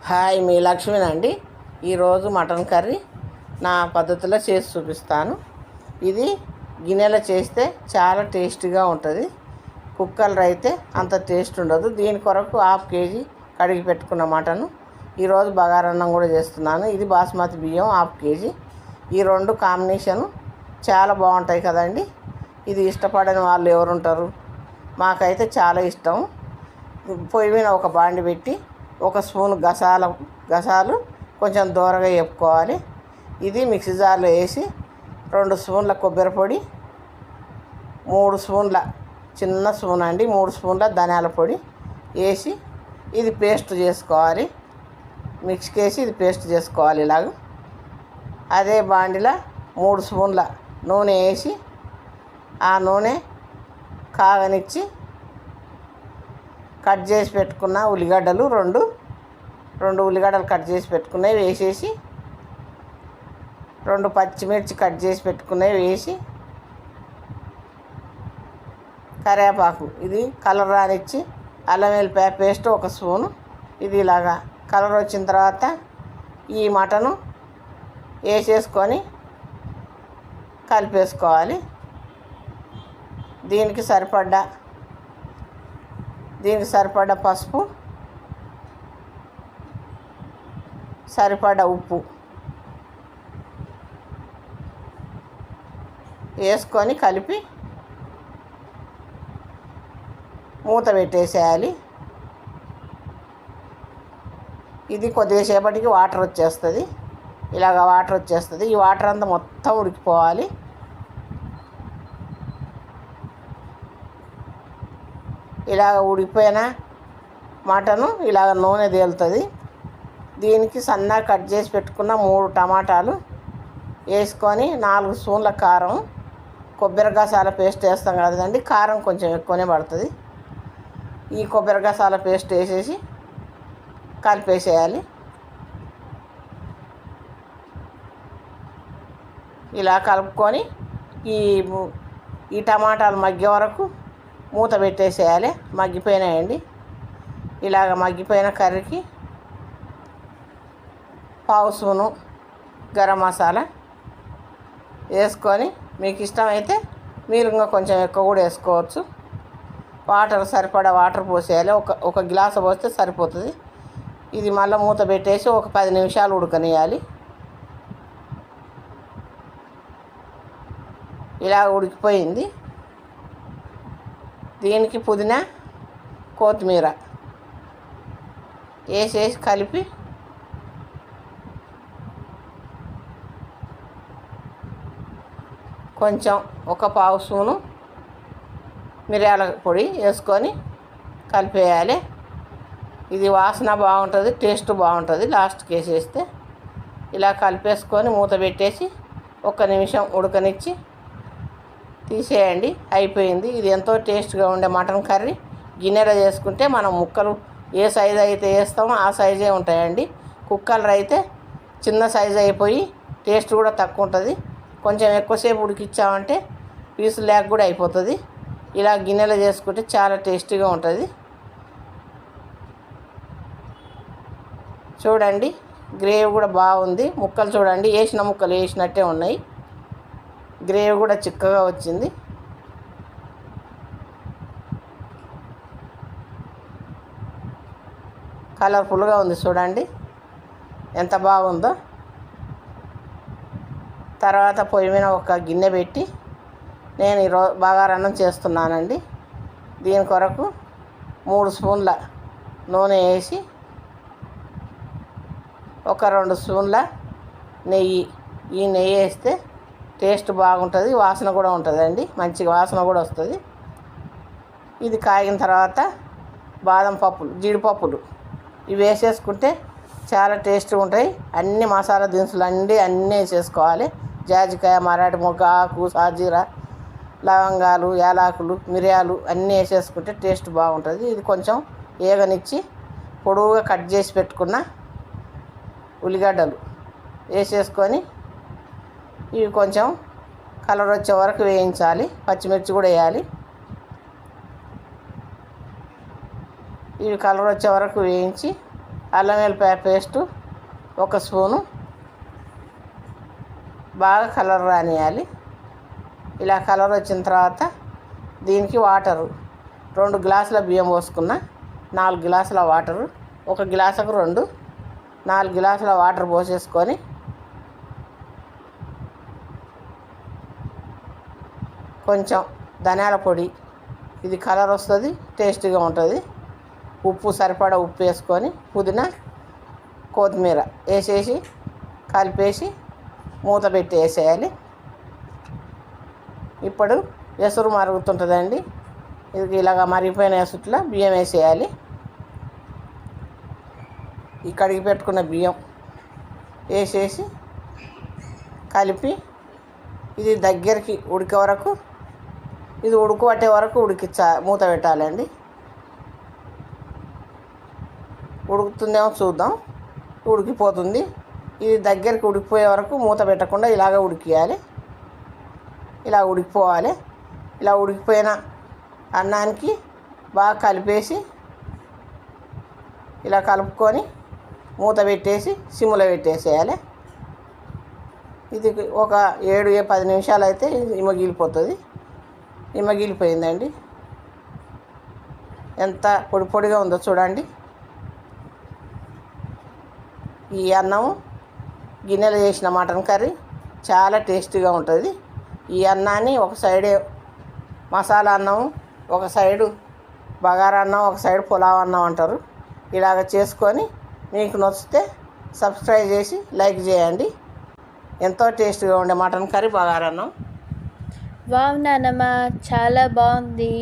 Hi, మీ లక్ష్మినండి. ఈరోజు mutton curry నా పద్ధతిలో చేసి చూపిస్తాను. ఇది గిన్నెలో చేస్తే చాలా టేస్టీగా ఉంటుంది. కుక్కర్లో అయితే అంత టేస్ట్ ఉండదు. దీని కొరకు 1/2 కేజీ కడిగి పెట్టుకున్న మటను ఈరోజు బగారన్నం కూడా చేస్తున్నాను. ఇది బాస్మతి బియ్యం 1/2 కేజీ. ఈ రెండు కాంబినేషను చాలా బాగుంటాయి కదండి. ఇది ఇష్టపడని వాళ్ళు ఎవరుంటారు? మాకైతే చాలా ఇష్టం. పొయ్యి మీద ఒక బాండి పెట్టి 1 స్పూన్ గసాలు కొంచెం దూరగా వేపుకోవాలి. ఇది మిక్సీ జార్లో వేసి 2 స్పూన్ల కొబ్బరి పొడి, 3 స్పూన్ల చిన్న స్పూన్ అండి 3 స్పూన్ల ధనియాల పొడి వేసి ఇది పేస్ట్ చేసుకోవాలి. మిక్సీకి వేసి ఇది పేస్ట్ చేసుకోవాలి. ఇలాగ అదే బాండిలో 3 స్పూన్ల నూనె వేసి ఆ నూనె కాగనిచ్చి కట్ చేసి పెట్టుకున్న ఉల్లిగడ్డలు రెండు ఉల్లిగడ్డలు కట్ చేసి పెట్టుకున్నవి వేసేసి 2 పచ్చిమిర్చి కట్ చేసి పెట్టుకున్నవి వేసి కరివేపాకు ఇది కలర్ రానిచ్చి అల్లం వెల్లిపాయ పేస్ట్ 1 స్పూను ఇది ఇలాగా కలర్ వచ్చిన తర్వాత ఈ మటను వేసేసుకొని కలిపేసుకోవాలి. దీనికి సరిపడ్డ పసుపు, సరిపడ్డ ఉప్పు వేసుకొని కలిపి మూత పెట్టేసేయాలి. ఇది కొద్దిసేపటికి వాటర్ వచ్చేస్తుంది. ఇలాగ వాటర్ వచ్చేస్తుంది. ఈ వాటర్ అంతా మొత్తం ఉడికిపోవాలి. ఇలాగ ఉడికిపోయిన మటను ఇలాగ నూనె తేలుతుంది. దీనికి సన్నగా కట్ చేసి పెట్టుకున్న 3 టమాటాలు వేసుకొని 4 స్పూన్ల కారం, కొబ్బరి గసాల పేస్ట్ వేస్తాం కదండి, కారం కొంచెం ఎక్కువనే పడుతుంది. ఈ కొబ్బరి గసాల పేస్ట్ వేసేసి కలిపేసేయాలి. ఇలా కలుపుకొని ఈ టమాటాలు మగ్గే వరకు మూత పెట్టేసేయాలి. మగ్గిపోయినాయండి. ఇలాగ మగ్గిపోయిన కర్రీకి 1/2 స్పూను గరం మసాలా వేసుకొని మీకు ఇష్టమైతే మీరు ఇంకా కొంచెం ఎక్కువ కూడా వేసుకోవచ్చు. సరిపడా వాటర్ పోసేయాలి. ఒక గ్లాసు పోస్తే సరిపోతుంది. ఇది మళ్ళీ మూత పెట్టేసి ఒక 10 నిమిషాలు ఉడకనియాలి. ఇలా ఉడికిపోయింది. దీనికి పుదీనా, కొత్తిమీర వేసేసి కలిపి కొంచెం ఒక 1/2 స్పూను మిరియాల పొడి వేసుకొని కలిపేయాలి. ఇది వాసన బాగుంటుంది, టేస్ట్ బాగుంటుంది. లాస్ట్కి వేసేస్తే ఇలా కలిపేసుకొని మూత పెట్టేసి 1 నిమిషం ఉడకనిచ్చి తీసేయండి. అయిపోయింది. ఇది ఎంతో టేస్ట్గా ఉండే మటన్ కర్రీ. గిన్నెలో చేసుకుంటే మనం ముక్కలు ఏ సైజు అయితే వేస్తామో ఆ సైజే ఉంటాయండి. కుక్కర్లో అయితే చిన్న సైజు అయిపోయి టేస్ట్ కూడా తక్కువ ఉంటుంది. కొంచెం ఎక్కువసేపు ఉడికిచ్చామంటే పీసులు లేక కూడా అయిపోతుంది. ఇలా గిన్నెలో చేసుకుంటే చాలా టేస్టీగా ఉంటుంది. చూడండి, గ్రేవీ కూడా బాగుంది. ముక్కలు చూడండి, వేసిన ముక్కలు వేసినట్టే ఉన్నాయి. గ్రేవీ కూడా చిక్కగా వచ్చింది. కలర్ఫుల్గా ఉంది. చూడండి ఎంత బాగుందో. తర్వాత పొయ్యి మీద ఒక గిన్నె పెట్టి నేను ఈరోజు బగారన్నం చేస్తున్నానండి. దీని కొరకు 3 స్పూన్ల నూనె వేసి 2 స్పూన్ల నెయ్యి. ఈ నెయ్యి వేస్తే టేస్ట్ బాగుంటుంది, వాసన కూడా ఉంటుందండి. మంచి వాసన కూడా వస్తుంది. ఇది కాగిన తర్వాత బాదం పప్పులు, జీడిపప్పులు ఇవి వేసేసుకుంటే చాలా టేస్ట్గా ఉంటాయి. అన్ని మసాలా దినుసులు అన్నీ వేసేసుకోవాలి. జాజికాయ, మరాఠీ మొగ్గ, ఆకు, సాజీరా, లవంగాలు, యాలకులు, మిరియాలు అన్నీ వేసేసుకుంటే టేస్ట్ బాగుంటుంది. ఇది కొంచెం ఏగనిచ్చి పొడవుగా కట్ చేసి పెట్టుకున్న ఉల్లిగడ్డలు వేసేసుకొని ఇవి కొంచెం కలర్ వచ్చే వరకు వేయించాలి. పచ్చిమిర్చి కూడా వేయాలి. ఇవి కలర్ వచ్చే వరకు వేయించి అల్లం వెల్లిపాయ పేస్టు 1 స్పూను, బాగా కలర్ రానియాలి. ఇలా కలర్ వచ్చిన తర్వాత దీనికి వాటరు 2 గ్లాసుల బియ్యం పోసుకున్న, 4 గ్లాసుల వాటరు, 1 గ్లాసుకు 2, 4 గ్లాసుల వాటర్ పోసేసుకొని కొంచెం ధనియాల పొడి, ఇది కలర్ వస్తుంది, టేస్టీగా ఉంటుంది. ఉప్పు సరిపడా ఉప్పు వేసుకొని పుదీనా కొత్తిమీర వేసేసి కలిపేసి మూత పెట్టి వేసేయాలి. ఇప్పుడు ఎసురు మరుగుతుంటుందండి. ఇది ఇలాగ మరిగిపోయిన ఎసుట్లో బియ్యం వేసేయాలి. ఈ కడిగి పెట్టుకున్న బియ్యం వేసేసి కలిపి ఇది దగ్గరికి ఉడికే వరకు, ఇది ఉడుకుపట్టే వరకు మూత పెట్టాలండి. ఉడుకుతుందేమో చూద్దాం. ఉడికిపోతుంది. ఇది దగ్గరికి ఉడికిపోయే వరకు మూత పెట్టకుండా ఇలాగ ఉడికియాలి. ఇలా ఉడికిపోవాలి. ఇలా ఉడికిపోయిన అన్నానికి బాగా కలిపేసి ఇలా కలుపుకొని మూత పెట్టేసి సిమ్లో పెట్టేసేయాలి. ఇది ఒక 7-10 నిమిషాలు అయితే ఇమగిలిపోతుంది. ఇమగిలిపోయిందండి. ఎంత పొడి పొడిగా ఉందో చూడండి. ఈ అన్నం గిన్నెలో చేసిన మటన్ కర్రీ చాలా టేస్టీగా ఉంటుంది. ఈ అన్నాన్ని ఒక సైడే మసాలా అన్నం, ఒక సైడు బగారా అన్నం, ఒక సైడు పులావ్ అన్నం అంటారు. ఇలాగ చేసుకొని మీకు నచ్చితే సబ్స్క్రైబ్ చేసి లైక్ చేయండి. ఎంతో టేస్టీగా ఉండే మటన్ కర్రీ బగారా అన్నం. వావ్ నానమ్మ, చాలా బాగుంది.